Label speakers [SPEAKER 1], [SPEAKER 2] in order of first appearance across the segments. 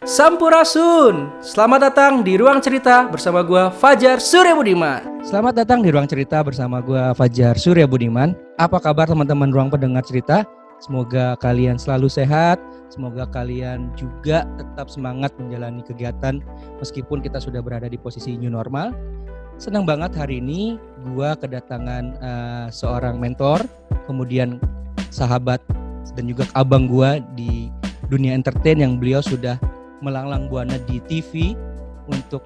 [SPEAKER 1] Sampurasun. Selamat datang di Ruang Cerita bersama gua Fajar Surya Budiman. Selamat datang di Ruang Cerita bersama gua Fajar Surya Budiman. Apa kabar teman-teman Ruang Pendengar Cerita? Semoga kalian selalu sehat. Semoga kalian juga tetap semangat menjalani kegiatan meskipun kita sudah berada di posisi new normal. Senang banget hari ini gua kedatangan seorang mentor, kemudian sahabat dan juga abang gua di dunia entertain yang beliau sudah melanglang buana di TV untuk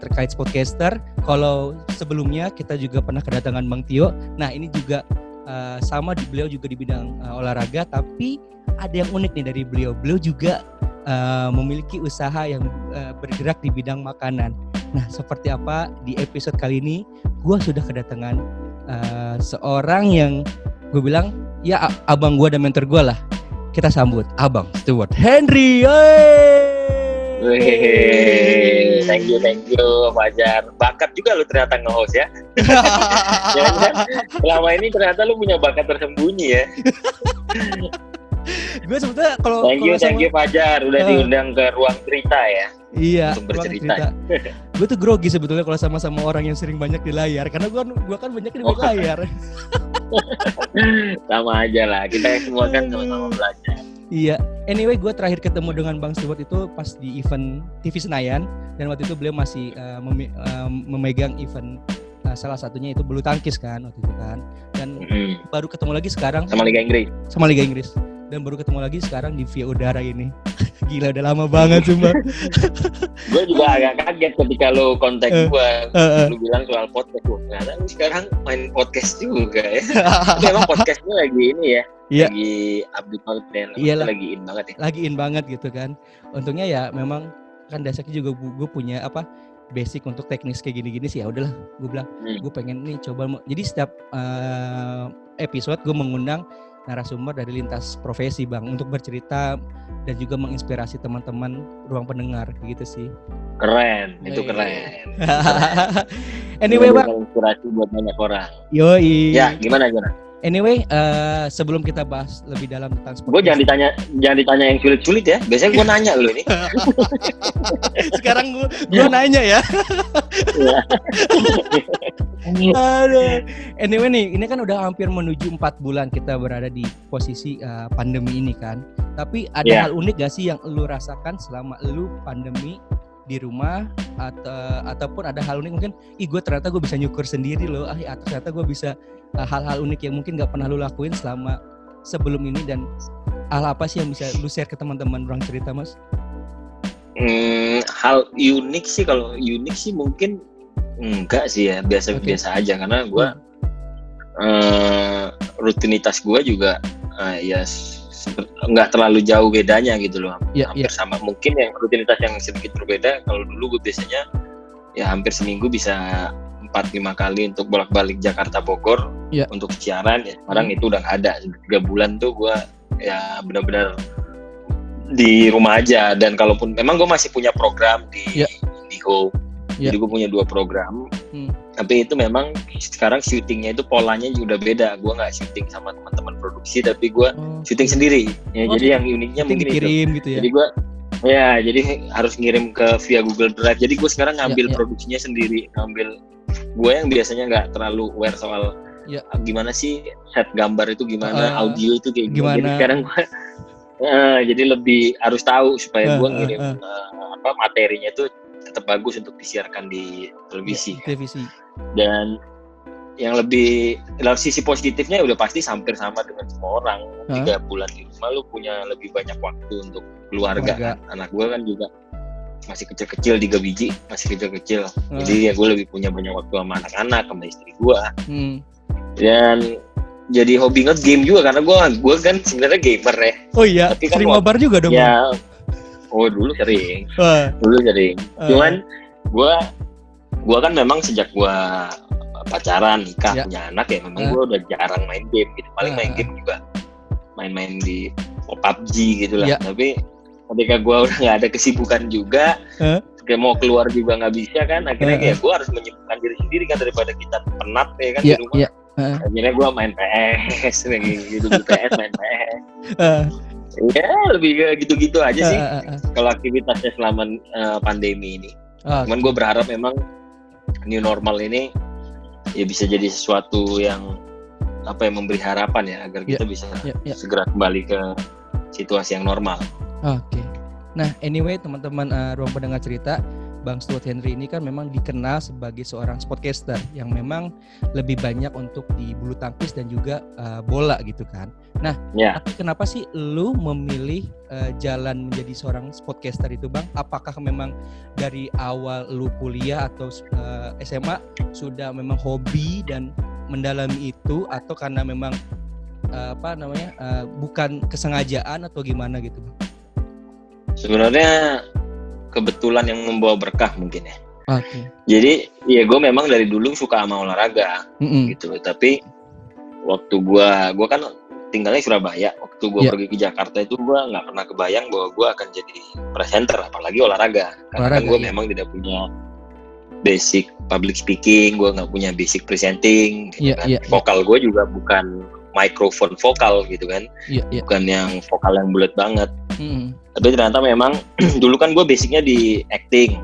[SPEAKER 1] terkait podcaster. Kalau sebelumnya kita juga pernah kedatangan Bang Tio. Nah ini juga sama beliau juga di bidang olahraga, tapi ada yang unik nih dari beliau. Beliau juga memiliki usaha yang bergerak di bidang makanan. Nah seperti apa di episode kali ini, gue sudah kedatangan seorang yang gue bilang ya abang gue dan mentor gue lah. Kita sambut Abang Stuart Henry.
[SPEAKER 2] Wih, thank you Fajar. Bakat juga lu ternyata nge-host ya. Jangan selama ini ternyata lu punya bakat tersembunyi ya.
[SPEAKER 1] Gue sebetulnya kalau
[SPEAKER 2] thank you Fajar udah diundang ke Ruang Cerita ya.
[SPEAKER 1] Iya,
[SPEAKER 2] untuk bercerita.
[SPEAKER 1] Gue tuh grogi sebetulnya kalau sama orang yang sering banyak di layar, karena gue kan banyak di layar.
[SPEAKER 2] Sama aja lah, kita semua kan sama-sama belajar.
[SPEAKER 1] Iya, anyway gue terakhir ketemu dengan Bang Stuart itu pas di event TV Senayan, dan waktu itu beliau masih memegang event salah satunya itu bulu tangkis kan waktu itu kan, dan baru ketemu lagi sekarang sama Liga Inggris, dan baru ketemu lagi sekarang di via udara ini. Gila udah lama banget cuma.
[SPEAKER 2] Gue juga agak kaget ketika lo kontak gue, lo bilang soal podcast. Ternyata lu sekarang main podcast juga ya. Tapi emang podcastnya lagi ini ya. Iya. Lagi update banget dan lagi in banget ya.
[SPEAKER 1] Lagi in banget gitu kan. Untungnya ya memang kan dasarnya juga gue punya basic untuk teknis kayak gini-gini sih, ya udahlah gue bilang gue pengen nih coba. Jadi setiap episode gue mengundang narasumber dari lintas profesi Bang untuk bercerita dan juga menginspirasi teman-teman ruang pendengar gitu sih.
[SPEAKER 2] Keren, itu keren.
[SPEAKER 1] Anyway Bang,
[SPEAKER 2] inspirasi buat banyak orang.
[SPEAKER 1] Yoi.
[SPEAKER 2] Ya, gimana?
[SPEAKER 1] Anyway, sebelum kita bahas lebih dalam tentang sport.
[SPEAKER 2] Gue jangan ditanya yang sulit-sulit ya. Biasanya gue nanya lu ini.
[SPEAKER 1] Sekarang gue nanya ya. Aduh. Anyway nih, ini kan udah hampir menuju 4 bulan kita berada di posisi pandemi ini kan. Tapi ada hal unik gak sih yang lu rasakan selama lu pandemi di rumah, ataupun ada hal unik mungkin gue ternyata gue bisa nyukur sendiri loh, atau ternyata gue bisa hal-hal unik yang mungkin gak pernah lu lakuin selama sebelum ini, dan hal apa sih yang bisa lu share ke teman-teman Ruang Cerita Mas?
[SPEAKER 2] Hal unik sih, kalau unik sih mungkin enggak sih ya, biasa aja karena gue rutinitas gue juga ya nggak terlalu jauh bedanya gitu loh, hampir sama. Mungkin yang rutinitas yang sedikit berbeda, kalau dulu gue biasanya ya hampir seminggu bisa 4-5 kali untuk bolak-balik Jakarta Bogor untuk siaran ya. Sekarang itu udah nggak ada. 3 bulan tuh gue ya benar-benar di rumah aja, dan kalaupun memang gue masih punya program di Home. Jadi gue punya 2 program, tapi itu memang sekarang syutingnya itu polanya juga udah beda. Gue nggak syuting sama teman-teman produksi, tapi gue syuting sendiri. Ya, jadi yang uniknya mungkin
[SPEAKER 1] dikirim
[SPEAKER 2] itu.
[SPEAKER 1] Gitu ya?
[SPEAKER 2] Jadi gue jadi harus ngirim via Google Drive. Jadi gue sekarang ngambil produksinya sendiri, ngambil gue yang biasanya nggak terlalu aware soal gimana sih set gambar itu, gimana audio itu kayak gimana. Jadi sekarang gue jadi lebih harus tahu supaya gue ngirim materinya itu tetap bagus untuk disiarkan di televisi. Dan yang lebih dari sisi positifnya udah pasti hampir sama dengan semua orang. 3 bulan di rumah lu punya lebih banyak waktu untuk keluarga. Kan? Anak gue kan juga masih kecil-kecil, 3 biji masih kecil-kecil. Jadi ya gue lebih punya banyak waktu sama anak-anak, sama istri gue. Dan jadi hobi nge-game juga karena gue kan sebenarnya gamer ya.
[SPEAKER 1] Oh iya, tapi sering mabar juga dong.
[SPEAKER 2] Ya. Oh dulu sering. Cuman gue kan memang sejak gue pacaran, nikah, punya anak ya, memang gue udah jarang main game gitu. Paling main game juga main-main di PUBG gitu lah. Tapi ketika gue udah nggak ada kesibukan juga, kayak mau keluar juga nggak bisa kan. Akhirnya kayak gue harus menyibukkan diri sendiri kan, daripada kita penat ya kan di rumah. Akhirnya gue main PS, gitu PS main PS. Ya lebih ke gitu-gitu aja sih kalau aktivitasnya selama pandemi ini. Cuman gue berharap memang new normal ini ya bisa jadi sesuatu yang memberi harapan ya agar kita bisa segera kembali ke situasi yang normal.
[SPEAKER 1] Oke. Nah, anyway teman-teman ruang pendengar cerita, Bang Stuart Henry ini kan memang dikenal sebagai seorang sportcaster yang memang lebih banyak untuk di bulu tangkis dan juga bola gitu kan. Nah, tapi kenapa sih lu memilih jalan menjadi seorang sportcaster itu, Bang? Apakah memang dari awal lu kuliah atau SMA sudah memang hobi dan mendalami itu, atau karena memang bukan kesengajaan atau gimana gitu, Bang?
[SPEAKER 2] Sebenarnya kebetulan yang membawa berkah mungkin ya.
[SPEAKER 1] Okay.
[SPEAKER 2] Jadi ya gue memang dari dulu suka sama olahraga gitu. Tapi waktu gue kan tinggalnya di Surabaya. Waktu gue pergi ke Jakarta itu gue nggak pernah kebayang bahwa gue akan jadi presenter, apalagi olahraga. Karena kan gue memang tidak punya basic public speaking, gue nggak punya basic presenting, gitu kan. Vokal gue juga bukan microphone vokal gitu kan, bukan yang vokal yang bulat banget. Tapi ternyata memang dulu kan gue basicnya di acting,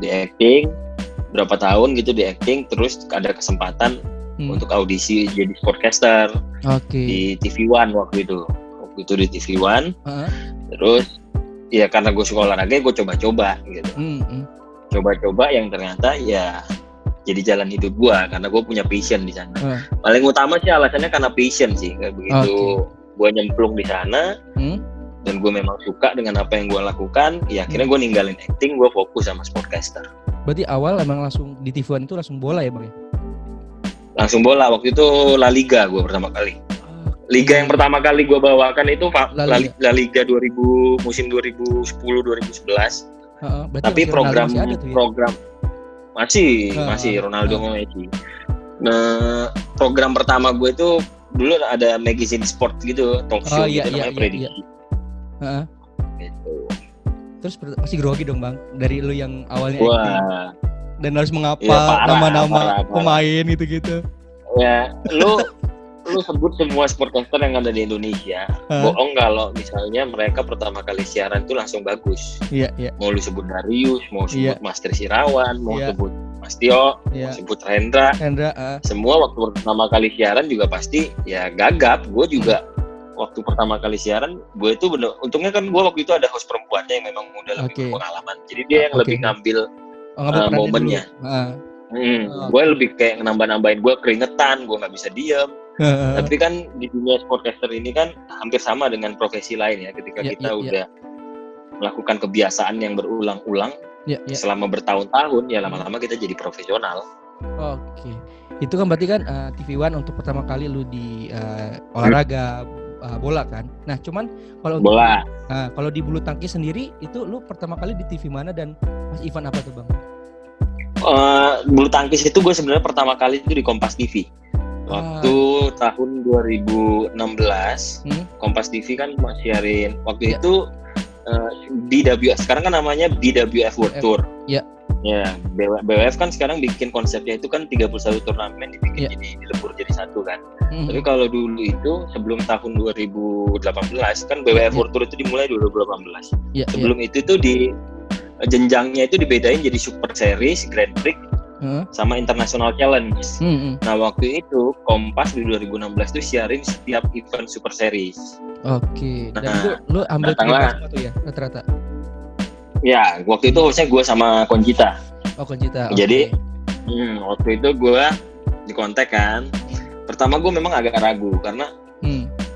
[SPEAKER 2] di acting berapa tahun gitu di acting, terus ada kesempatan untuk audisi jadi sportcaster di TV One waktu itu di TV One. Terus ya karena gue suka olahraga, gue coba-coba gitu, coba-coba yang ternyata ya jadi jalan hidup gue karena gue punya passion di sana. Paling utama sih alasannya karena passion sih, kayak begitu gue nyemplung di sana. Dan gue memang suka dengan apa yang gue lakukan, ya akhirnya gue ninggalin acting, gue fokus sama sportcaster.
[SPEAKER 1] Berarti awal emang langsung di TV One itu langsung bola ya, Bang?
[SPEAKER 2] Langsung bola, waktu itu La Liga gue pertama kali. Liga yang pertama kali gue bawakan itu La Liga 2000, musim 2010-2011. Tapi program masih Ronaldo sama Messi. Nah, program pertama gue itu dulu ada magazine sport gitu, talk show namanya Prediksi.
[SPEAKER 1] Gitu. Terus pasti grogi dong, Bang, dari lu yang awalnya acting dan harus menghafal nama-nama pemain gitu-gitu.
[SPEAKER 2] Ya, lu sebut semua sportcaster yang ada di Indonesia, bohong kalau misalnya mereka pertama kali siaran itu langsung bagus. Mau lu sebut Darius, mau sebut Master Sirawan, mau sebut Mas Tio, mau sebut Rendra, semua waktu pertama kali siaran juga pasti ya gagap. Gue juga waktu pertama kali siaran, gue itu bener, untungnya kan gue waktu itu ada host perempuannya yang memang udah lebih berpengalaman, jadi dia yang lebih ngambil momennya. Gue lebih kayak nambah-nambahin, gue keringetan, gue nggak bisa diem. Tapi kan di dunia sportcaster ini kan hampir sama dengan profesi lain ya, ketika kita udah melakukan kebiasaan yang berulang-ulang selama bertahun-tahun, ya lama-lama kita jadi profesional.
[SPEAKER 1] Oke. Itu kan berarti kan TV One untuk pertama kali lu di olahraga bola kan. Nah, cuman kalau bola. Kalau di bulu tangkis sendiri itu lu pertama kali di TV mana dan Mas event apa tuh, Bang?
[SPEAKER 2] Bulu tangkis itu gue sebenarnya pertama kali itu di Kompas TV. Waktu tahun 2016, Kompas TV kan masih siarin. Waktu itu BWF, sekarang kan namanya BWF World Tour. Ya, BWF kan sekarang bikin konsepnya itu kan 31 turnamen dibikin jadi dilebur jadi satu kan. Tapi kalau dulu itu sebelum tahun 2018 kan BWF World Tour itu dimulai 2018. Sebelum itu tuh di jenjangnya itu dibedain jadi Super Series, Grand Prix, sama International Challenge. Nah, waktu itu Kompas di 2016 tuh siarin setiap event Super Series. Oke.
[SPEAKER 1] Dan lu ambil Kompas tuh ya rata-rata.
[SPEAKER 2] Ya, waktu itu hostnya gue sama Conchita.
[SPEAKER 1] Conchita.
[SPEAKER 2] Jadi waktu itu gue dikontak kan. Pertama gue memang agak ragu karena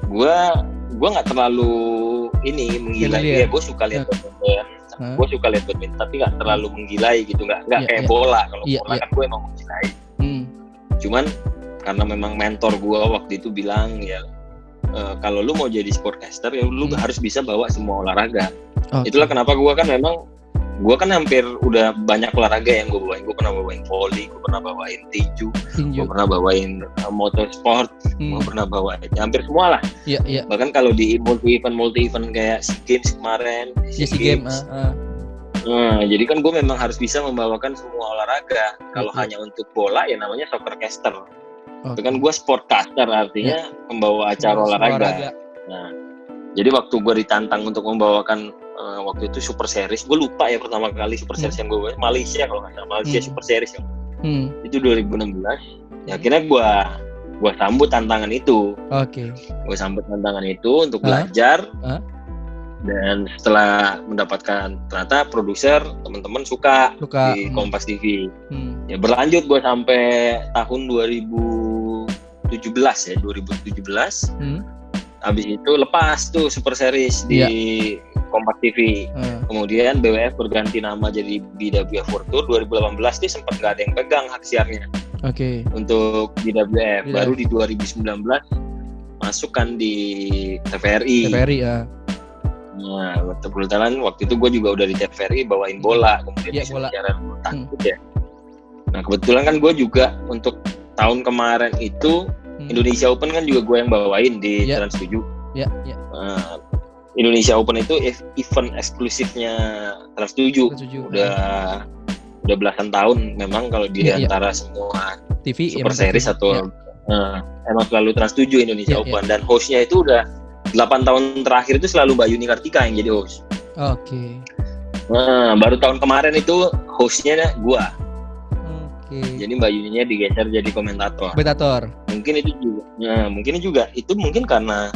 [SPEAKER 2] gue nggak terlalu menggilai. Ya, gue suka lihat badminton. Gue suka lihat badminton, tapi nggak terlalu menggilai gitu. Nggak kayak bola. Kalau bola kan gue emang menggilai. Cuman karena memang mentor gue waktu itu bilang ya, kalau lu mau jadi sportcaster ya lu harus bisa bawa semua olahraga. Itulah kenapa gue kan hampir udah banyak olahraga yang gue bawain. Gue pernah bawain volley, gue pernah bawain tinju. Gue pernah bawain motorsport, gue pernah bawain hampir semua lah. Bahkan kalau di multi event kayak SEA Games kemarin, SEA Games. Nah, jadi kan gue memang harus bisa membawakan semua olahraga. Kalau hanya untuk bola ya namanya soccercaster. Itu kan gue sportcaster, artinya membawa acara olahraga. Nah, Jadi waktu gue ditantang untuk membawakan waktu itu Super Series, gue lupa ya pertama kali Super Series yang gue bawa Malaysia kalau nggak salah, Malaysia Super Series ya. Itu 2016. Ya akhirnya gue sambut tantangan itu. Gue sambut tantangan itu untuk belajar. Dan setelah mendapatkan, ternyata produser teman-teman suka di Kompas TV. Ya berlanjut gue sampai tahun 2017 ya, 2017. Habis itu lepas tuh Super Series di Kompas TV. Kemudian BWF berganti nama jadi BWF World Tour. 2018 tuh sempat nggak ada yang pegang hak siarnya. Untuk BWF. Baru di 2019 masukkan di TVRI. Nah, kebetulan waktu itu gue juga udah di TVRI bawain bola, kemudian siaran bulu tangkis ya. Nah kebetulan kan gue juga untuk tahun kemarin itu Indonesia Open kan juga gue yang bawain di Trans 7. Indonesia Open itu event eksklusifnya Trans 7. Udah belasan tahun memang kalau di antara semua TV Super Series atau emang selalu Trans 7 Indonesia Open dan hostnya itu udah 8 tahun terakhir itu selalu Mbak Yuni Kartika yang jadi host. Nah, baru tahun kemarin itu hostnya gua. Jadi Mbak Yuninya digeser jadi komentator. Mungkin itu juga. Itu mungkin karena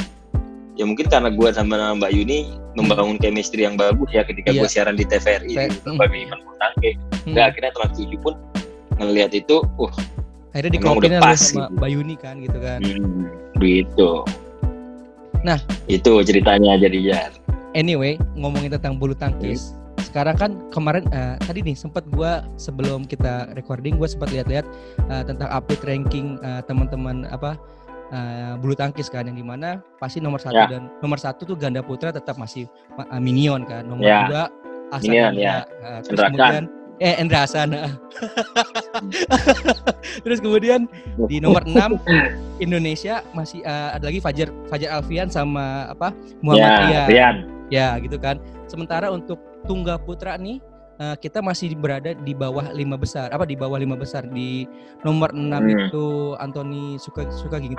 [SPEAKER 2] gua sama Mbak Yuni membangun chemistry yang bagus ya ketika gua siaran di TVRI sebagai event bulu tangkis. Akhirnya Trans 7 pun ngelihat itu,
[SPEAKER 1] akhirnya dikompin sama Mbak Yuni kan gitu kan.
[SPEAKER 2] Gitu.
[SPEAKER 1] Nah,
[SPEAKER 2] itu ceritanya jadi Jar.
[SPEAKER 1] Anyway, ngomongin tentang bulu tangkis. Sekarang kan kemarin tadi nih sempat gue sebelum kita recording gue sempat lihat-lihat tentang update ranking teman-teman bulu tangkis kan, yang dimana pasti nomor 1 dan nomor 1 tuh ganda putra tetap masih Minion kan. Nomor 2 Ahsan Hendra. Terus kemudian Endra Hasan. Terus kemudian di nomor 6 Indonesia masih ada lagi Fajar Alfian sama Muhammad Rian. Ya gitu kan. Sementara untuk tunggal putra nih kita masih berada di bawah 5 besar. Di bawah 5 besar. Di nomor 6 itu Anthony Sukaginti.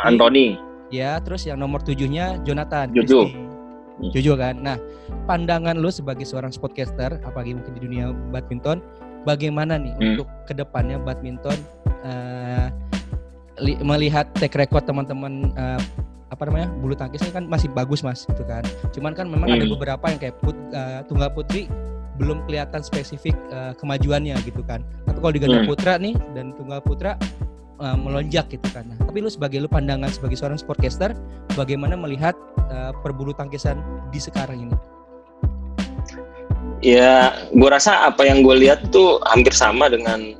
[SPEAKER 1] Ya, terus yang nomor 7-nya Jonathan Jojo kan. Nah, pandangan lu sebagai seorang sportcaster, apalagi mungkin di dunia badminton, bagaimana nih untuk kedepannya badminton melihat track record teman-teman bulu tangkisnya kan masih bagus mas gitu kan. Cuman kan memang ada beberapa yang kayak tunggal putri belum kelihatan spesifik kemajuannya gitu kan. Tapi kalau di ganda putra nih dan tunggal putra melonjak gitu kan. Nah, tapi lu pandangan sebagai seorang sportcaster, bagaimana melihat perbulu tangkisan di sekarang ini?
[SPEAKER 2] Ya, gue rasa apa yang gue lihat tuh hampir sama dengan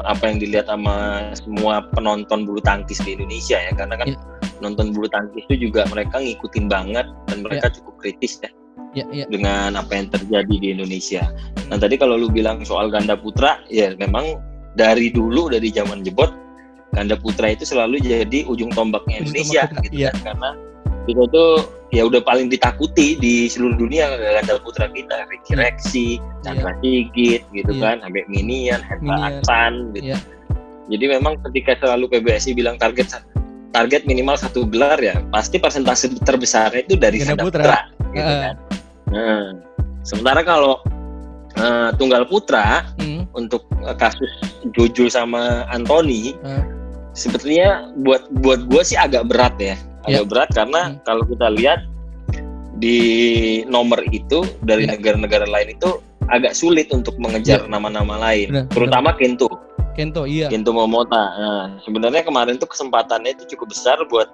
[SPEAKER 2] apa yang dilihat sama semua penonton bulu tangkis di Indonesia ya, karena kan nonton bulu tangkis itu juga mereka ngikutin banget dan mereka cukup kritis ya dengan apa yang terjadi di Indonesia. Nah tadi kalau lu bilang soal ganda putra, ya memang dari dulu, dari zaman jebot, ganda putra itu selalu jadi ujung tombaknya Indonesia gitu kan, karena kita tuh ya udah paling ditakuti di seluruh dunia ganda putra kita, Ricky Rexi, Chandra Sigit gitu kan, sampai Minion, Hendra Aksan gitu. Jadi memang ketika selalu PBSI bilang target minimal 1 gelar ya, pasti persentase terbesarnya itu dari ganda putra gitu kan. Nah, sementara kalau tunggal putra untuk kasus Jojo sama Anthony sebetulnya buat gue sih agak berat ya. Berat karena kalau kita lihat di nomor itu dari negara-negara lain itu agak sulit untuk mengejar nama-nama lain, terutama Kento Momota. Nah, sebenarnya kemarin tuh kesempatannya itu cukup besar buat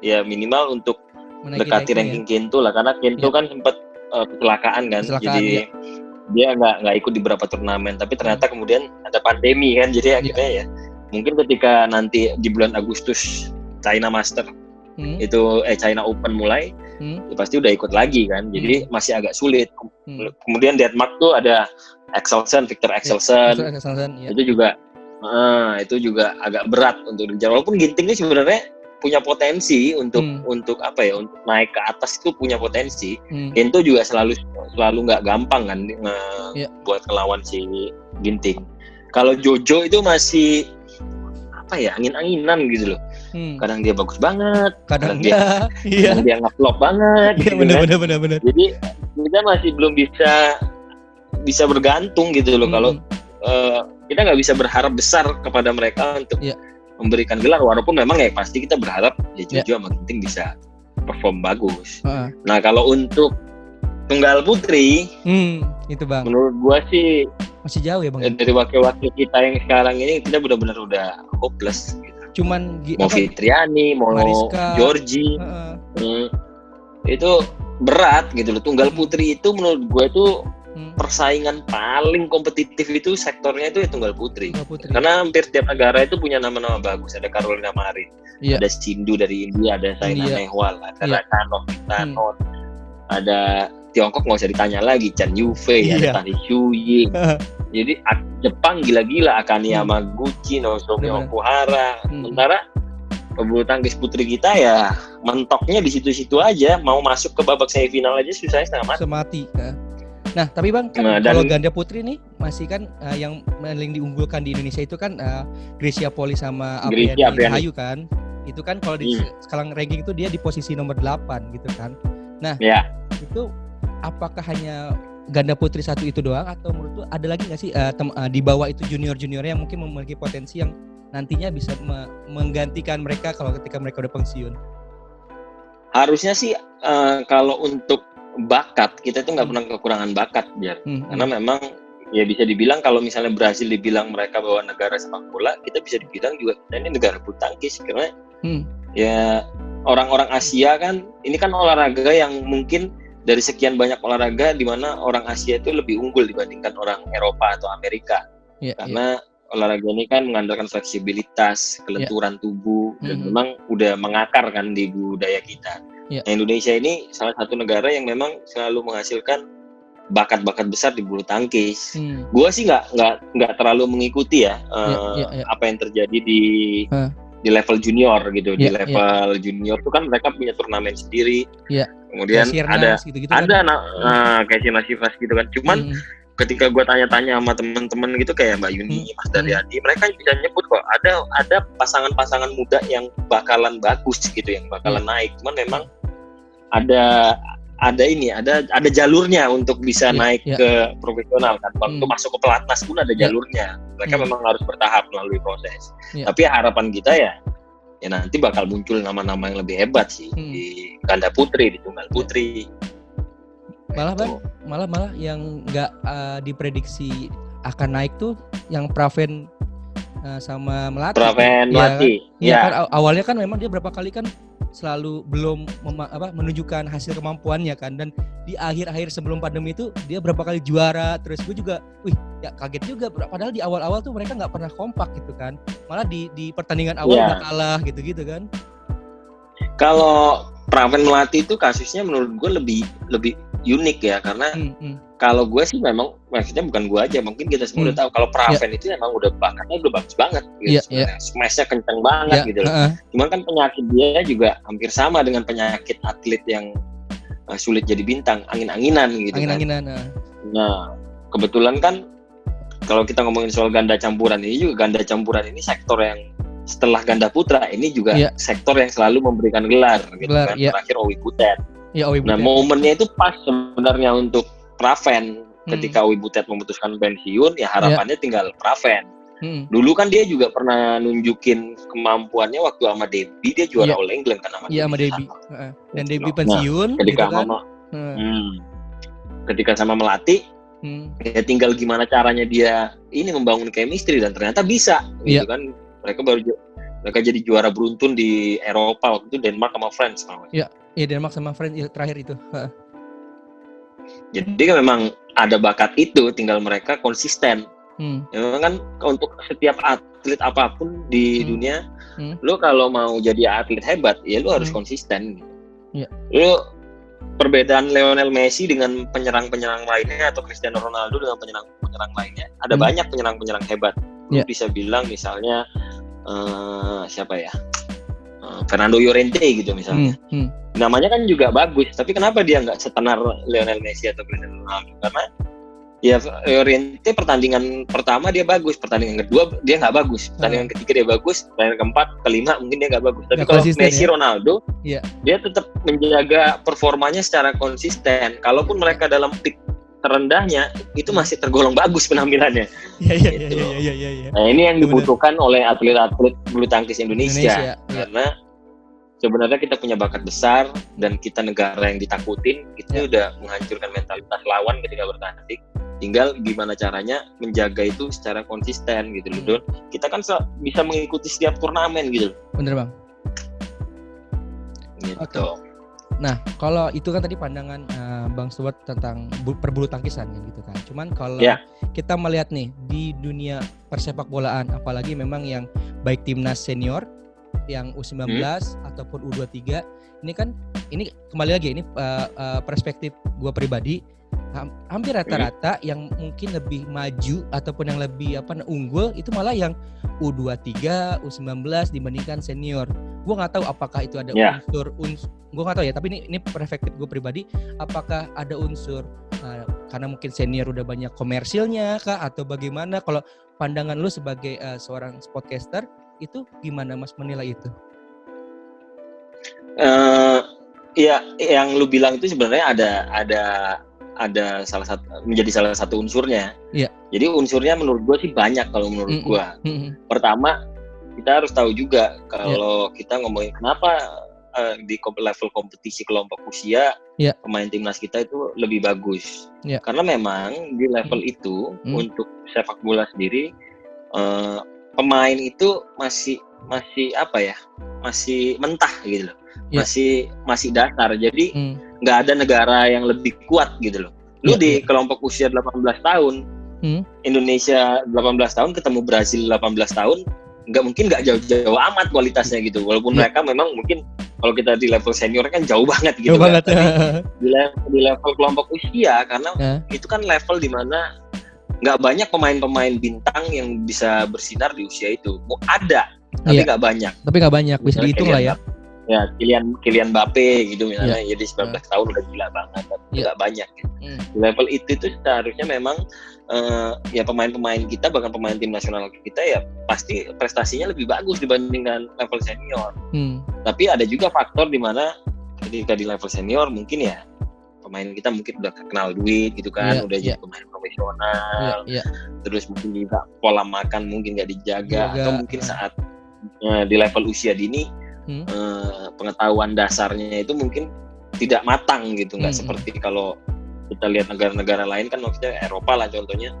[SPEAKER 2] ya minimal untuk mendekati ranking Kento lah, karena Kento kan sempat kecelakaan kan, jadi dia nggak ikut di beberapa turnamen, tapi ternyata kemudian ada pandemi kan, jadi akhirnya ya mungkin ketika nanti di bulan Agustus China Master itu China Open mulai, ya pasti udah ikut lagi kan, jadi masih agak sulit. Kemudian Denmark tuh ada Victor Axelsen, itu juga agak berat untuk dikejar. Walaupun Ginting ini sebenarnya punya potensi untuk naik ke atas, itu punya potensi. Kento juga selalu nggak gampang kan buat ngelawan si Ginting. Kalau Jojo itu masih angin-anginan gitu loh. kadang dia bagus banget,
[SPEAKER 1] kadang dia
[SPEAKER 2] nge-flop banget.
[SPEAKER 1] Iya,
[SPEAKER 2] gitu
[SPEAKER 1] benar.
[SPEAKER 2] Jadi kita masih belum bisa bergantung gitu loh. Kalau kita nggak bisa berharap besar kepada mereka untuk memberikan gelar, walaupun memang ya pasti kita berharap ya Jojo sama Ginting bisa perform bagus. Nah kalau untuk tunggal putri,
[SPEAKER 1] itu Bang.
[SPEAKER 2] Menurut gua sih
[SPEAKER 1] masih jauh ya Bang.
[SPEAKER 2] Dari wakil-wakil kita yang sekarang ini kita benar-benar udah hopeless. Gitu.
[SPEAKER 1] Cuman
[SPEAKER 2] mau Fitriani, mau Mariska, Georgie, itu berat gitu loh. Tunggal putri itu menurut gua itu persaingan paling kompetitif itu sektornya itu ya tunggal putri. Karena hampir tiap negara itu punya nama-nama bagus. Ada Carolina Marin, ada Sindhu dari India, ada Saina Nehwal, ada Rakanov, ada Tiongkok nggak usah ditanya lagi, Chen Yufei, ada Tani Xuying. Jadi Jepang gila-gila, Akane Yamaguchi, Nozomi Okuhara. Sementara pebulu tangkis putri kita ya mentoknya di situ-situ aja. Mau masuk ke babak semifinal aja susahnya setengah mati.
[SPEAKER 1] Nah, tapi Bang, kan kalau ganda putri nih masih kan yang paling diunggulkan di Indonesia itu kan Grecia Poli sama Apriani Rahayu kan. Itu kan kalau di sekarang ranking itu dia di posisi nomor 8 gitu kan. Nah, itu apakah hanya ganda putri satu itu doang atau menurut lu ada lagi nggak sih di bawah itu junior-juniornya yang mungkin memiliki potensi yang nantinya bisa menggantikan mereka kalau ketika mereka udah pensiun?
[SPEAKER 2] Harusnya sih kalau untuk bakat kita itu nggak pernah kekurangan bakat Jar. Karena memang ya bisa dibilang kalau misalnya Brasil dibilang mereka bawa negara sepak bola, kita bisa dibilang juga kita ini negara bulu tangkis karena ya orang-orang Asia kan ini kan olahraga yang mungkin dari sekian banyak olahraga di mana orang Asia itu lebih unggul dibandingkan orang Eropa atau Amerika. Karena olahraga ini kan mengandalkan fleksibilitas, kelenturan tubuh dan memang udah mengakar kan di budaya kita. Nah, Indonesia ini salah satu negara yang memang selalu menghasilkan bakat-bakat besar di bulu tangkis. Gua sih nggak terlalu mengikuti apa yang terjadi di level junior gitu. Di level junior tuh kan mereka punya turnamen sendiri. Kemudian ada kayak Sirnas gitu kan. Cuman ketika gue tanya-tanya sama temen-temen gitu kayak Mbak Yuni, Mas Daryadi, mereka bisa nyebut kok ada pasangan-pasangan muda yang bakalan bagus gitu, yang bakalan naik. Cuman memang ada jalurnya untuk bisa naik ke profesional kan. Waktu masuk ke pelatnas pun ada jalurnya. Mereka memang harus bertahap melalui proses. Tapi harapan kita ya nanti bakal muncul nama-nama yang lebih hebat sih di ganda putri, di tunggal putri.
[SPEAKER 1] Malah yang nggak diprediksi akan naik tuh yang Praven sama Melati. Kan awalnya kan memang dia berapa kali kan selalu belum menunjukkan hasil kemampuannya kan, dan di akhir-akhir sebelum pandemi itu dia berapa kali juara. Terus gue juga kaget juga, padahal di awal-awal tuh mereka nggak pernah kompak gitu kan, malah di pertandingan awal udah kalah gitu-gitu kan.
[SPEAKER 2] Kalau Praven Melati itu kasusnya menurut gue lebih unik ya, karena kalau gue sih memang maksudnya bukan gue aja, mungkin kita semua udah tahu kalau Praven itu emang udah bakatnya udah bagus banget gitu, smashnya kenceng banget gitu loh. Cuman kan penyakit dia juga hampir sama dengan penyakit atlet yang sulit jadi bintang, angin-anginan gitu. Nah kebetulan kan kalau kita ngomongin soal ganda campuran ini juga, ganda campuran ini sektor yang setelah ganda putra ini juga sektor yang selalu memberikan gelar gitu kan. Terakhir Owi Butet. Nah momennya itu pas sebenarnya untuk Praven ketika Owi Butet memutuskan pensiun, ya harapannya tinggal Praven. Dulu kan dia juga pernah nunjukin kemampuannya waktu sama Debbie, dia juara All England kan sama
[SPEAKER 1] Debbie. Dan Debbie pensiun
[SPEAKER 2] ketika gitu kan. Ketika sama Melati ya tinggal gimana caranya dia ini membangun chemistry, dan ternyata bisa gitu kan. Mereka jadi juara beruntun di Eropa waktu itu, Denmark sama France.
[SPEAKER 1] Iya Denmark sama France terakhir itu.
[SPEAKER 2] Jadi kan memang ada bakat itu, tinggal mereka konsisten. Ya memang kan untuk setiap atlet apapun di dunia, lo kalau mau jadi atlet hebat, ya lo harus konsisten. Lo perbedaan Lionel Messi dengan penyerang-penyerang lainnya atau Cristiano Ronaldo dengan penyerang-penyerang lainnya, ada banyak penyerang-penyerang hebat. Lo bisa bilang misalnya siapa ya? Fernando Llorente gitu misalnya. Namanya kan juga bagus, tapi kenapa dia nggak setenar Lionel Messi atau Cristiano Ronaldo? Karena Ya Llorente pertandingan pertama dia bagus, pertandingan kedua dia nggak bagus, pertandingan ketiga dia bagus, pertandingan keempat, kelima mungkin dia nggak bagus. Tapi kalau Messi, Ronaldo, dia tetap menjaga performanya secara konsisten. Kalaupun mereka dalam peak terendahnya, itu masih tergolong bagus penampilannya.
[SPEAKER 1] Iya.
[SPEAKER 2] Nah ini yang dibutuhkan oleh atlet-atlet bulu tangkis Indonesia. Karena sebenarnya kita punya bakat besar dan kita negara yang ditakutin, itu udah menghancurkan mentalitas lawan ketika bertanding. Tinggal gimana caranya menjaga itu secara konsisten gitu loh, Don. Kita kan bisa mengikuti setiap turnamen gitu.
[SPEAKER 1] Bener Bang.
[SPEAKER 2] Gitu.
[SPEAKER 1] Okay. Nah, kalau itu kan tadi pandangan Bang Stuart tentang perbulu tangkisan gitu kan. Cuman kalau kita melihat nih di dunia persepak bolaan, apalagi memang yang baik timnas senior, yang U19 ataupun U23, ini kembali lagi ini perspektif gue pribadi. Hampir rata-rata yang mungkin lebih maju ataupun yang lebih unggul itu malah yang U23, U19 dibandingkan senior. Gue nggak tahu apakah itu ada unsur, gue nggak tahu ya. Tapi ini perspektif gue pribadi. Apakah ada unsur karena mungkin senior udah banyak komersilnya kah atau bagaimana? Kalau pandangan lu sebagai seorang sportcaster itu gimana Mas menilai itu?
[SPEAKER 2] Ya yang lu bilang itu sebenarnya ada menjadi salah satu unsurnya. Jadi unsurnya menurut gue sih banyak kalau menurut gue. Pertama, kita harus tahu juga kalau kita ngomongin kenapa di level kompetisi kelompok usia pemain timnas kita itu lebih bagus. Karena memang di level itu untuk sepak bola sendiri pemain itu masih mentah gitu loh. Masih dasar. Jadi nggak ada negara yang lebih kuat gitu loh. Lu di kelompok usia 18 tahun, Indonesia 18 tahun ketemu Brazil 18 tahun, nggak jauh-jauh amat kualitasnya gitu. Walaupun mereka memang mungkin kalau kita di level senior kan jauh banget gitu. Tapi di level kelompok usia karena itu kan level di mana nggak banyak pemain-pemain bintang yang bisa bersinar di usia itu. Ada, tapi nggak banyak.
[SPEAKER 1] Bisa dihitung lah ya.
[SPEAKER 2] Ya, Kylian Mbappe gitu misalnya, jadi 19 tahun udah gila banget, tapi nggak banyak gitu. Di level itu tuh seharusnya memang ya pemain-pemain kita, bahkan pemain tim nasional kita ya pasti prestasinya lebih bagus dibandingkan level senior. Tapi ada juga faktor di mana ketika di level senior mungkin ya pemain kita mungkin udah kenal duit gitu kan, udah jadi pemain profesional, terus mungkin juga pola makan mungkin nggak dijaga, atau mungkin saat di level usia dini pengetahuan dasarnya itu mungkin tidak matang gitu, nggak seperti kalau kita lihat negara-negara lain kan, maksudnya Eropa lah contohnya,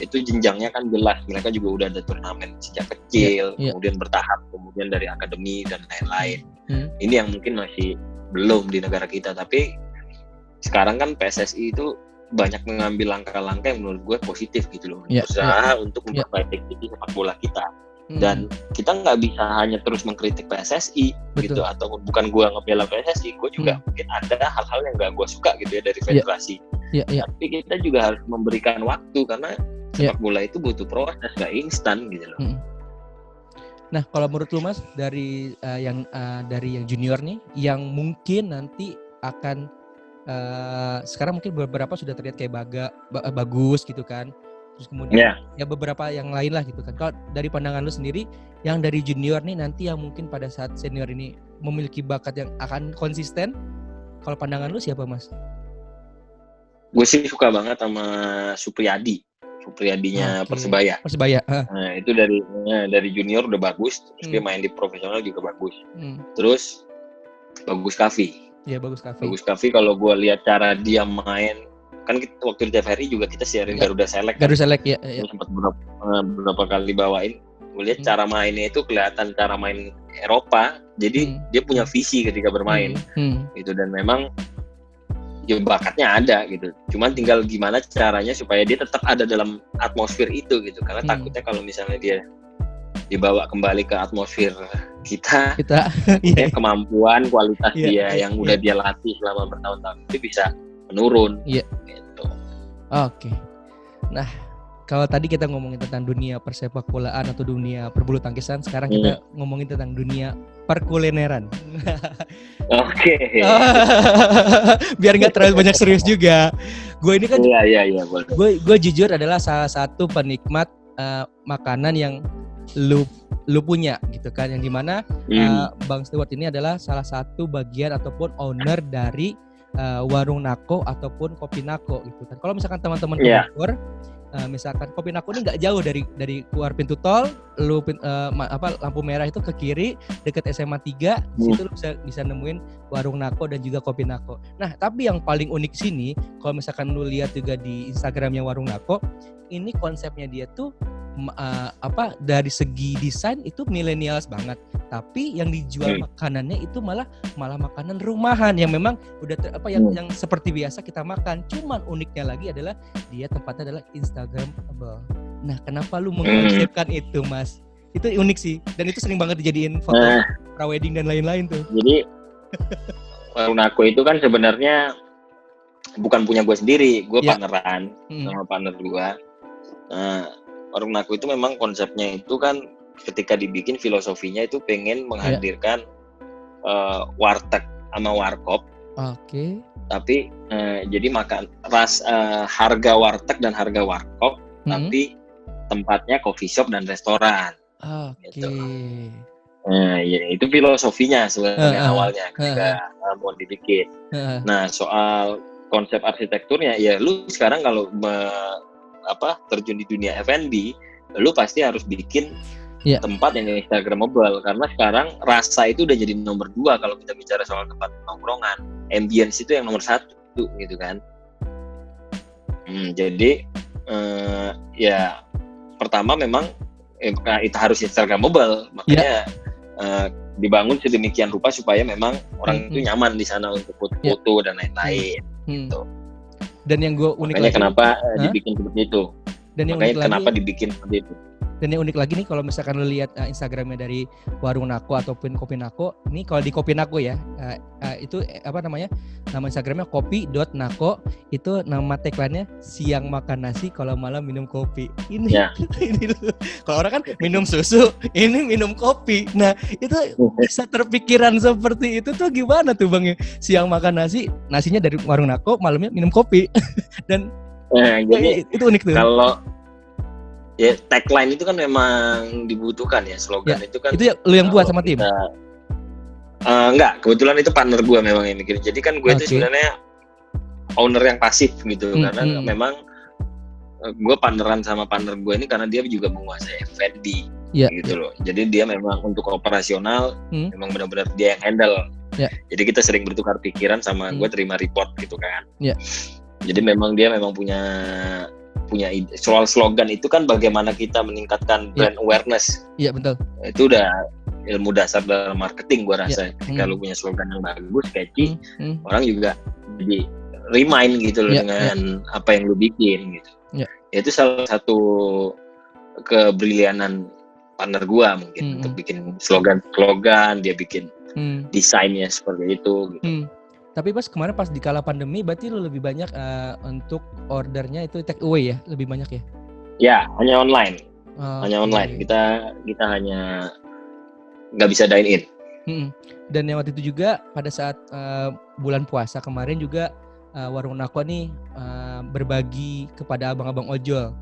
[SPEAKER 2] itu jenjangnya kan jelas, mereka juga udah ada turnamen sejak kecil, kemudian bertahap, kemudian dari akademi dan lain-lain. Ini yang mungkin masih belum di negara kita, tapi sekarang kan PSSI itu banyak mengambil langkah-langkah yang menurut gue positif gitu loh, berusaha untuk memperbaiki sepak bola kita. Dan kita nggak bisa hanya terus mengkritik PSSI gitu, atau bukan gue ngebela PSSI, gue juga mungkin ada hal-hal yang nggak gue suka gitu ya dari federasi. Tapi kita juga harus memberikan waktu karena sepak bola itu butuh proses, nggak instan gitu loh.
[SPEAKER 1] Nah, kalau menurut lu Mas dari yang junior nih, yang mungkin nanti akan sekarang mungkin beberapa sudah terlihat kayak bagus gitu kan. Terus kemudian ya beberapa yang lain lah gitu kan. Kalau dari pandangan lu sendiri, yang dari junior nih nanti yang mungkin pada saat senior ini memiliki bakat yang akan konsisten, kalau pandangan lu siapa Mas?
[SPEAKER 2] Gue sih suka banget sama Supriyadinya Persebaya. Nah, itu dari junior udah bagus, terus dia main di profesional juga bagus. Terus Bagus Kavi. Iya, Bagus Kavi kalau gue lihat cara dia main, kan waktu di TVRI juga kita siarin Garuda Select. Ya. Sempat beberapa kali bawain. Gue lihat cara mainnya itu kelihatan cara main Eropa. Jadi dia punya visi ketika bermain. Gitu, dan memang ya bakatnya ada gitu. Cuman tinggal gimana caranya supaya dia tetap ada dalam atmosfer itu gitu. Karena takutnya kalau misalnya dia dibawa kembali ke atmosfer kita kemampuan kualitas dia yang udah dia latih selama bertahun-tahun itu bisa menurun gitu.
[SPEAKER 1] Oke. Nah, Kalau tadi kita ngomongin tentang dunia persepak bolaan atau dunia perbulu tangkisan, sekarang kita ngomongin tentang dunia perkulineran.
[SPEAKER 2] Oke.
[SPEAKER 1] Biar nggak terlalu banyak serius juga. Gue ini kan,
[SPEAKER 2] iya, boleh.
[SPEAKER 1] Gue jujur adalah salah satu penikmat makanan yang lu punya gitu kan, yang dimana Bang Stewart ini adalah salah satu bagian ataupun owner dari warung Nako ataupun kopi Nako gitu kan. Kalau misalkan teman-teman Bogor, misalkan kopi Nako ini nggak jauh dari keluar pintu tol, lampu merah itu ke kiri dekat SMA 3, situ lu bisa nemuin warung Nako dan juga kopi Nako. Nah, tapi yang paling unik sini, kalau misalkan lu lihat juga di Instagramnya warung Nako, ini konsepnya dia tuh dari segi desain itu millennials banget, tapi yang dijual makanannya itu malah makanan rumahan yang memang udah yang seperti biasa kita makan. Cuman uniknya lagi adalah dia tempatnya adalah Instagramable. Nah, kenapa lu mengkonsepkan itu, Mas? Itu unik sih, dan itu sering banget dijadiin foto prawedding dan lain-lain tuh.
[SPEAKER 2] Jadi warung Nako itu kan sebenarnya bukan punya gue sendiri, gue partneran sama partner gue. Warung Nako itu memang konsepnya itu kan ketika dibikin filosofinya itu pengen menghadirkan warteg sama warkop.
[SPEAKER 1] Oke.
[SPEAKER 2] Tapi jadi harga warteg dan harga warkop, tapi tempatnya coffee shop dan restoran.
[SPEAKER 1] Oke.
[SPEAKER 2] Gitu. Ya, itu filosofinya sebenarnya awalnya ketika mau dibikin. Nah, soal konsep arsitekturnya, ya lu sekarang kalau terjun di dunia F&B, lu pasti harus bikin tempat yang Instagramable, karena sekarang rasa itu udah jadi nomor 2 kalau kita bicara soal tempat nongkrongan. Ambience itu yang nomor 1 gitu kan. Jadi ya pertama memang itu harus Instagramable, makanya dibangun sedemikian rupa supaya memang orang itu nyaman di sana untuk foto-foto dan lain-lain gitu.
[SPEAKER 1] Dan yang gue unik
[SPEAKER 2] makanya
[SPEAKER 1] lagi,
[SPEAKER 2] kenapa dibikin seperti itu.
[SPEAKER 1] Dan yang
[SPEAKER 2] makanya
[SPEAKER 1] unik
[SPEAKER 2] kenapa
[SPEAKER 1] lagi,
[SPEAKER 2] dibikin seperti itu.
[SPEAKER 1] Dan yang unik lagi nih, kalau misalkan lo lihat Instagramnya dari warung Nako ataupun kopi Nako, ini kalau di kopi Nako ya, itu nama Instagramnya kopi.nako, itu nama tagline-nya siang makan nasi, kalau malam minum kopi. Ini kalau orang kan minum susu, ini minum kopi. Nah, itu bisa terpikiran seperti itu tuh gimana tuh Bang? Siang makan nasi, nasinya dari warung Nako, malamnya minum kopi. Dan
[SPEAKER 2] jadi
[SPEAKER 1] itu unik tuh.
[SPEAKER 2] Kalau ya tagline itu kan memang dibutuhkan ya, slogan itu kan.
[SPEAKER 1] Itu lu yang buat sama tim?
[SPEAKER 2] Enggak, kebetulan itu partner gue memang yang bikin. Jadi kan gue itu sebenarnya owner yang pasif gitu, karena memang gue partneran sama partner gue ini karena dia juga menguasai F&B gitu loh. Jadi dia memang untuk operasional memang benar-benar dia yang handle. Jadi kita sering bertukar pikiran sama gue terima report gitu kan. Jadi memang dia punya ide. Soal slogan itu kan bagaimana kita meningkatkan brand awareness. Iya, betul. Itu udah ilmu dasar dalam marketing gua rasa. Ketika lu punya slogan yang bagus, catchy, orang juga jadi remind gitu loh dengan apa yang lu bikin gitu. Itu salah satu kebrilianan partner gua mungkin untuk bikin slogan, dia bikin desainnya seperti itu gitu.
[SPEAKER 1] Tapi kemarin pas di kala pandemi, berarti lu lebih banyak untuk ordernya itu take away ya, lebih banyak ya?
[SPEAKER 2] Ya, hanya online. Hanya online. Kita hanya nggak bisa dine in.
[SPEAKER 1] Dan yang waktu itu juga pada saat bulan puasa kemarin juga warung Nako nih berbagi kepada abang-abang ojol,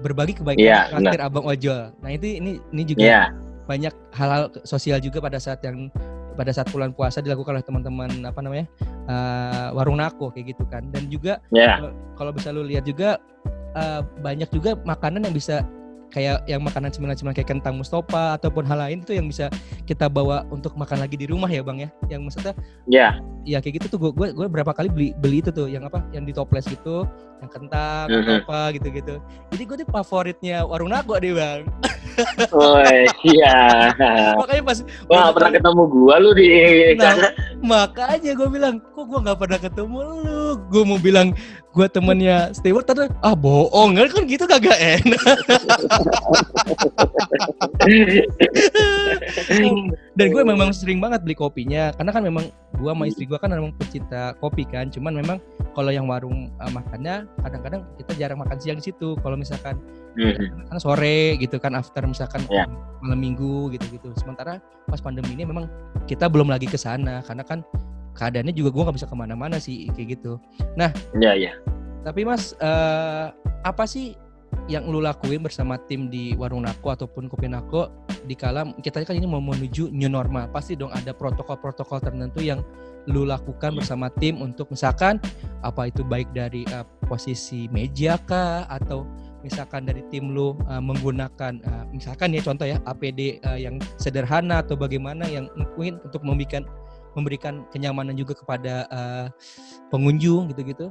[SPEAKER 1] berbagi kebaikan traktir abang ojol. Nah ini juga banyak hal-hal sosial juga pada saat bulan puasa dilakukan oleh teman-teman warung Nako kayak gitu kan. Dan juga kalau bisa lu lihat juga banyak juga makanan yang bisa kayak yang makanan cemilan-cemilan kayak kentang Mustopa ataupun hal lain itu yang bisa kita bawa untuk makan lagi di rumah ya Bang ya. Yang maksudnya ya kayak gitu tuh gue berapa kali beli itu tuh yang di toples gitu, yang kentang apa gitu-gitu. Jadi gue tuh favoritnya warung Nako deh Bang.
[SPEAKER 2] Oh iya.
[SPEAKER 1] Makanya pas
[SPEAKER 2] pernah ketemu gua lu di sana.
[SPEAKER 1] Makanya gue bilang, kok gue nggak pernah ketemu lu. Gue mau bilang gue temennya Stewart, terus bohong kan gitu kagak enak. Dan gue memang sering banget beli kopinya, karena kan memang gue sama istri gue kan memang pecinta kopi kan. Cuman memang kalau yang warung makannya kadang-kadang kita jarang makan siang di situ. Kalau misalkan kan sore gitu kan, after misalkan malam minggu gitu-gitu. Sementara pas pandemi ini memang kita belum lagi ke sana karena kan keadaannya juga gue nggak bisa kemana-mana sih kayak gitu. Nah, tapi Mas, apa sih yang lu lakuin bersama tim di Warung Nako ataupun Kopi Nako dikala kita kan ini mau menuju new normal? Pasti dong ada protokol-protokol tertentu yang lu lakukan bersama tim untuk misalkan apa itu baik dari posisi meja kah, atau misalkan dari tim lu menggunakan misalkan ya contoh ya APD yang sederhana atau bagaimana yang mungkin untuk memberikan kenyamanan juga kepada pengunjung gitu-gitu.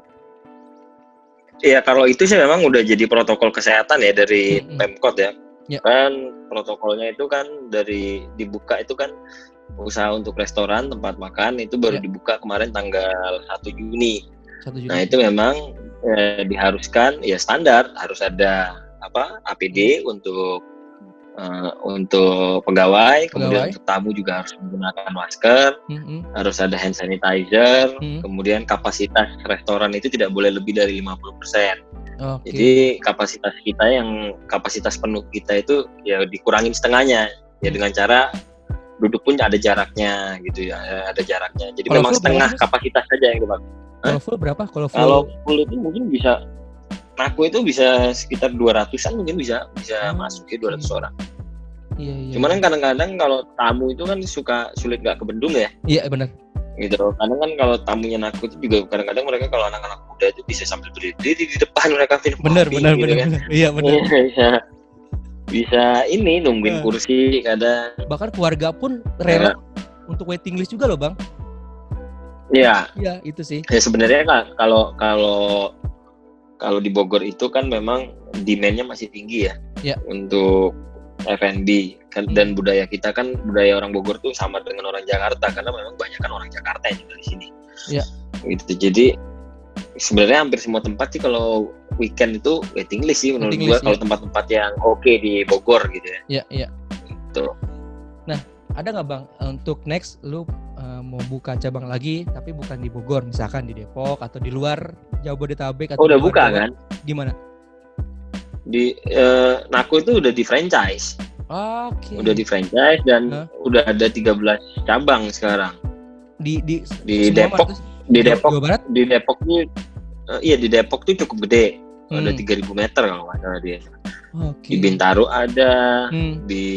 [SPEAKER 2] Iya, kalau itu sih memang udah jadi protokol kesehatan ya dari Pemkot ya. Kan protokolnya itu kan dari dibuka itu kan usaha untuk restoran, tempat makan itu baru dibuka kemarin tanggal 1 Juni. Nah, itu memang diharuskan ya standar harus ada APD untuk pegawai, kemudian untuk tamu juga harus menggunakan masker, harus ada hand sanitizer, kemudian kapasitas restoran itu tidak boleh lebih dari 50%. Jadi kapasitas penuh kita itu ya dikurangin setengahnya ya dengan cara duduk pun ada jaraknya gitu ya, ada jaraknya. Jadi memang setengah kapasitas saja yang dipakai.
[SPEAKER 1] Kalau full berapa? Kalau
[SPEAKER 2] full itu mungkin bisa Nako itu bisa sekitar 200-an mungkin bisa masuk ya 200 orang. Iya. Cuman kan kadang-kadang kalau tamu itu kan suka sulit nggak kebendung ya.
[SPEAKER 1] Iya benar.
[SPEAKER 2] Gitu. Kadang kan kalau tamunya Nako itu juga kadang-kadang mereka kalau anak-anak muda itu bisa sambil berdiri di depan mereka minum kopi. Benar. Kan?
[SPEAKER 1] Iya benar.
[SPEAKER 2] Bisa ini nungguin kursi kadang.
[SPEAKER 1] Bahkan keluarga pun rela untuk waiting list juga loh Bang.
[SPEAKER 2] Iya.
[SPEAKER 1] Iya itu sih.
[SPEAKER 2] Ya sebenarnya kalau di Bogor itu kan memang demand-nya masih tinggi ya untuk F&B dan budaya kita kan budaya orang Bogor tuh sama dengan orang Jakarta karena memang banyak kan orang Jakarta yang tinggal di sini. Iya. Gitu. Jadi sebenarnya hampir semua tempat sih kalau weekend itu waiting list sih menurut gua kalau tempat-tempat yang oke di Bogor gitu ya.
[SPEAKER 1] Iya. Gitu. Nah, ada nggak Bang untuk next lu mau buka cabang lagi tapi bukan di Bogor, misalkan di Depok atau di luar Jabodetabek atau
[SPEAKER 2] udah buka Jawa, kan?
[SPEAKER 1] Di mana?
[SPEAKER 2] Di Nako itu udah di franchise.
[SPEAKER 1] Oke.
[SPEAKER 2] Udah di franchise dan udah ada 13 cabang sekarang. Di Depok, di Depok, di Depok nih di Depok tuh cukup gede. Ada 3.000 meter kalau nggak salah dia. Di Bintaro ada, di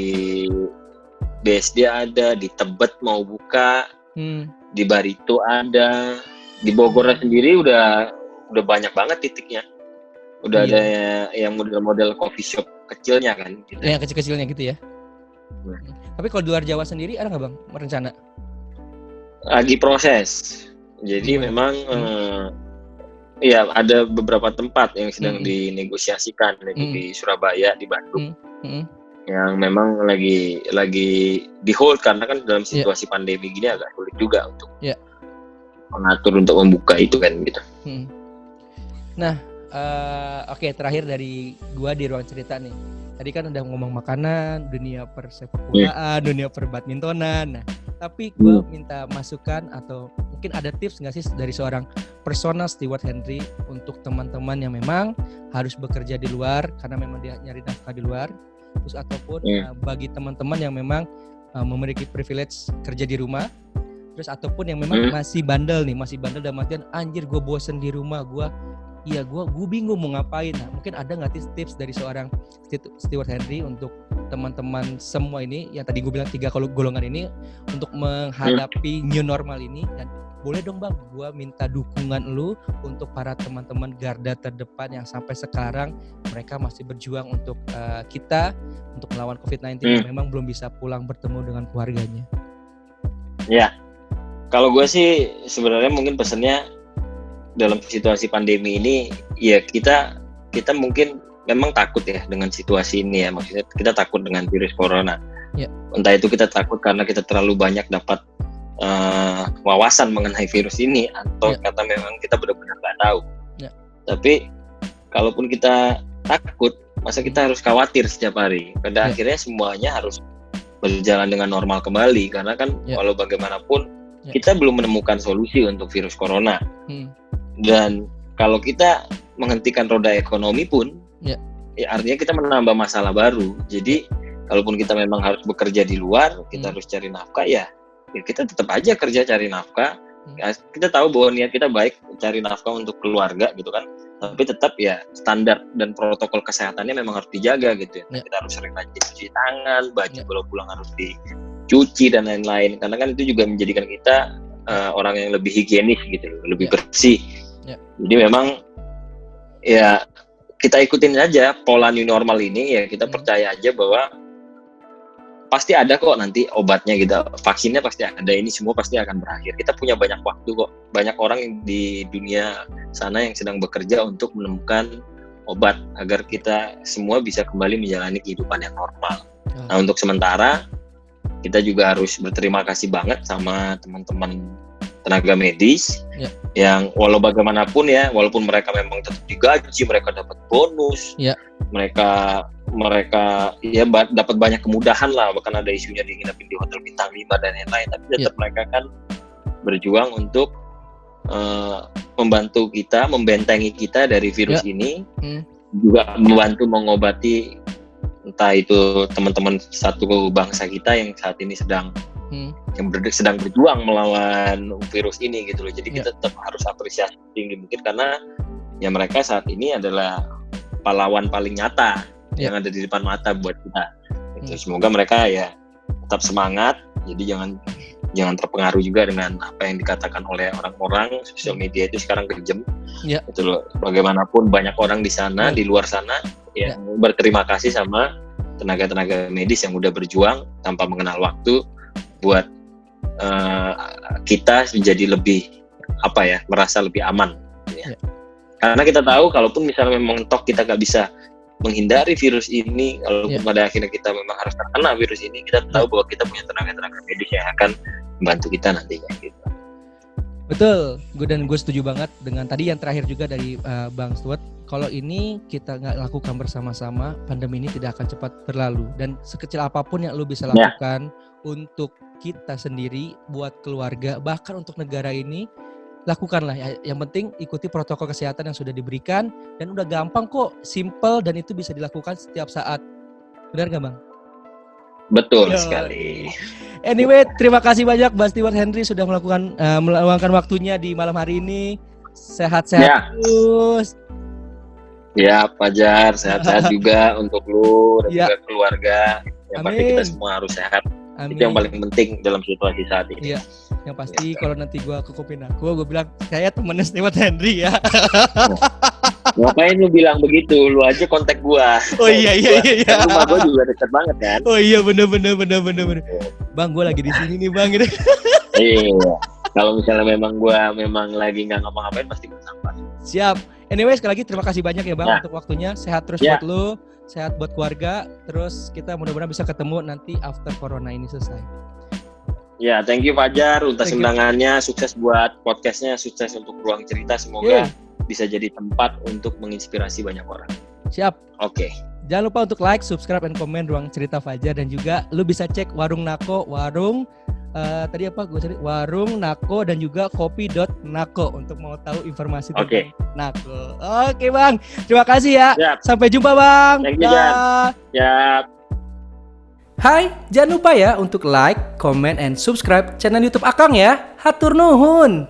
[SPEAKER 2] BSD ada, di Tebet mau buka, di Barito ada, di Bogor sendiri udah banyak banget titiknya. Udah ada yang model-model coffee shop kecilnya kan. Gitu.
[SPEAKER 1] Yang kecil-kecilnya gitu ya. Tapi kalau di luar Jawa sendiri ada nggak Bang rencana?
[SPEAKER 2] Lagi proses. Jadi memang ada beberapa tempat yang sedang dinegosiasikan di Surabaya, di Bandung. Yang memang lagi di hold karena kan dalam situasi pandemi gini agak sulit juga untuk mengatur untuk membuka itu kan gitu.
[SPEAKER 1] Nah, oke, terakhir dari gua di ruang cerita nih. Tadi kan udah ngomong makanan, dunia persepak bolaan, dunia perbadmintonan. Nah, tapi gua minta masukan atau mungkin ada tips nggak sih dari seorang personal Stewart Henry untuk teman-teman yang memang harus bekerja di luar karena memang dia nyari nafkah di luar, terus ataupun bagi teman-teman yang memang memiliki privilege kerja di rumah, terus ataupun yang memang masih bandel dalam artian anjir gue bosen di rumah, gue bingung mau ngapain. Nah, mungkin ada nggak tips dari seorang Stewart Henry untuk teman-teman semua ini yang tadi gue bilang 3 golongan ini untuk menghadapi new normal ini. Dan boleh dong Bang, gue minta dukungan lu untuk para teman-teman garda terdepan yang sampai sekarang mereka masih berjuang untuk kita untuk melawan COVID-19 yang memang belum bisa pulang bertemu dengan keluarganya.
[SPEAKER 2] Ya, kalau gue sih sebenarnya mungkin pesannya dalam situasi pandemi ini ya kita mungkin memang takut ya dengan situasi ini ya, maksudnya kita takut dengan virus corona. Entah itu kita takut karena kita terlalu banyak dapat wawasan mengenai virus ini, atau kata memang kita benar-benar nggak tahu. Tapi kalaupun kita takut, masa kita harus khawatir setiap hari? Pada akhirnya semuanya harus berjalan dengan normal kembali, karena kan walau bagaimanapun kita belum menemukan solusi untuk virus corona. Dan kalau kita menghentikan roda ekonomi pun, ya artinya kita menambah masalah baru. Jadi kalaupun kita memang harus bekerja di luar, kita harus cari nafkah, ya kita tetap aja kerja cari nafkah. Kita tahu bahwa niat kita baik, cari nafkah untuk keluarga gitu kan, tapi tetap ya standar dan protokol kesehatannya memang harus dijaga gitu ya. Kita harus sering rajin cuci tangan, baju kalau pulang harus dicuci dan lain-lain, karena kan itu juga menjadikan kita orang yang lebih higienis gitu, lebih bersih. Jadi memang ya kita ikutin aja pola new normal ini, ya kita percaya aja bahwa pasti ada kok nanti obatnya gitu, vaksinnya pasti ada, ini semua pasti akan berakhir. Kita punya banyak waktu kok, banyak orang yang di dunia sana yang sedang bekerja untuk menemukan obat agar kita semua bisa kembali menjalani kehidupan yang normal. Nah, untuk sementara kita juga harus berterima kasih banget sama teman-teman tenaga medis yang walau bagaimanapun ya, walaupun mereka memang tetap digaji, mereka dapat bonus, mereka ya dapat banyak kemudahan lah, bahkan ada isunya diinapin di hotel bintang 5 dan lain-lain, tapi tetap mereka kan berjuang untuk membantu kita, membentengi kita dari virus ini, juga membantu mengobati entah itu teman-teman satu bangsa kita yang saat ini sedang berjuang melawan virus ini gitu loh. Jadi kita tetap harus apresiasi tinggi mungkin, karena ya mereka saat ini adalah pahlawan paling nyata yang ada di depan mata buat kita. Gitu. Semoga mereka ya tetap semangat. Jadi jangan terpengaruh juga dengan apa yang dikatakan oleh orang-orang. Sosial media itu sekarang kejam. Gitu loh. Bagaimanapun banyak orang di sana, di luar sana yang berterima kasih sama tenaga-tenaga medis yang udah berjuang tanpa mengenal waktu buat kita menjadi lebih merasa lebih aman. Ya. Karena kita tahu kalaupun misalnya memang kita gak bisa menghindari virus ini, kalaupun pada akhirnya kita memang harus terkena virus ini, kita tahu bahwa kita punya tenaga-tenaga medis yang akan membantu kita nantinya gitu.
[SPEAKER 1] Betul, gue setuju banget dengan tadi yang terakhir juga dari Bang Stuart. Kalau ini kita nggak lakukan bersama-sama, pandemi ini tidak akan cepat berlalu. Dan sekecil apapun yang lo bisa lakukan untuk kita sendiri, buat keluarga, bahkan untuk negara ini, lakukanlah. Yang penting ikuti protokol kesehatan yang sudah diberikan, dan udah gampang kok, simple, dan itu bisa dilakukan setiap saat. Benar nggak Bang?
[SPEAKER 2] Betul sekali.
[SPEAKER 1] Anyway, terima kasih banyak Bang Stuart Henry sudah meluangkan waktunya di malam hari ini. Sehat-sehat terus.
[SPEAKER 2] Ya, Fajar, sehat-sehat juga untuk lu dan juga keluarga. Yang pasti kita semua harus sehat. Itu yang paling penting dalam situasi saat ini.
[SPEAKER 1] Iya. Yang pasti kalau nanti gue ke Kopinaku, gue bilang saya temennya Stuart Henry ya.
[SPEAKER 2] Ngapain lu bilang begitu? Lu aja kontak gua.
[SPEAKER 1] Oh iya.
[SPEAKER 2] Rumah gua juga dekat banget kan.
[SPEAKER 1] Oh iya, bener. Bang, gua lagi di sini nih Bang.
[SPEAKER 2] Iya. Kalau misalnya memang gua lagi nggak ngapa-ngapain, pasti gua sampai.
[SPEAKER 1] Siap. Anyway, sekali lagi terima kasih banyak ya Bang untuk waktunya. Sehat terus buat lu, sehat buat keluarga. Terus kita mudah-mudahan bisa ketemu nanti after corona ini selesai.
[SPEAKER 2] Ya, thank you Fajar untuk undangannya. Sukses buat podcastnya, sukses untuk Ruang Cerita. Semoga bisa jadi tempat untuk menginspirasi banyak orang.
[SPEAKER 1] Siap.
[SPEAKER 2] Oke.
[SPEAKER 1] Jangan lupa untuk like, subscribe, dan komen Ruang Cerita Fajar. Dan juga lu bisa cek Warung Nako, Warung Nako, dan juga kopi.nako untuk mau tahu informasi tentang Nako. Oke Bang, terima kasih ya. Siap. Sampai jumpa Bang.
[SPEAKER 2] Thank you Jan. Siap.
[SPEAKER 1] Hai, jangan lupa ya untuk like, comment, and subscribe channel YouTube Akang ya. Hatur nuhun.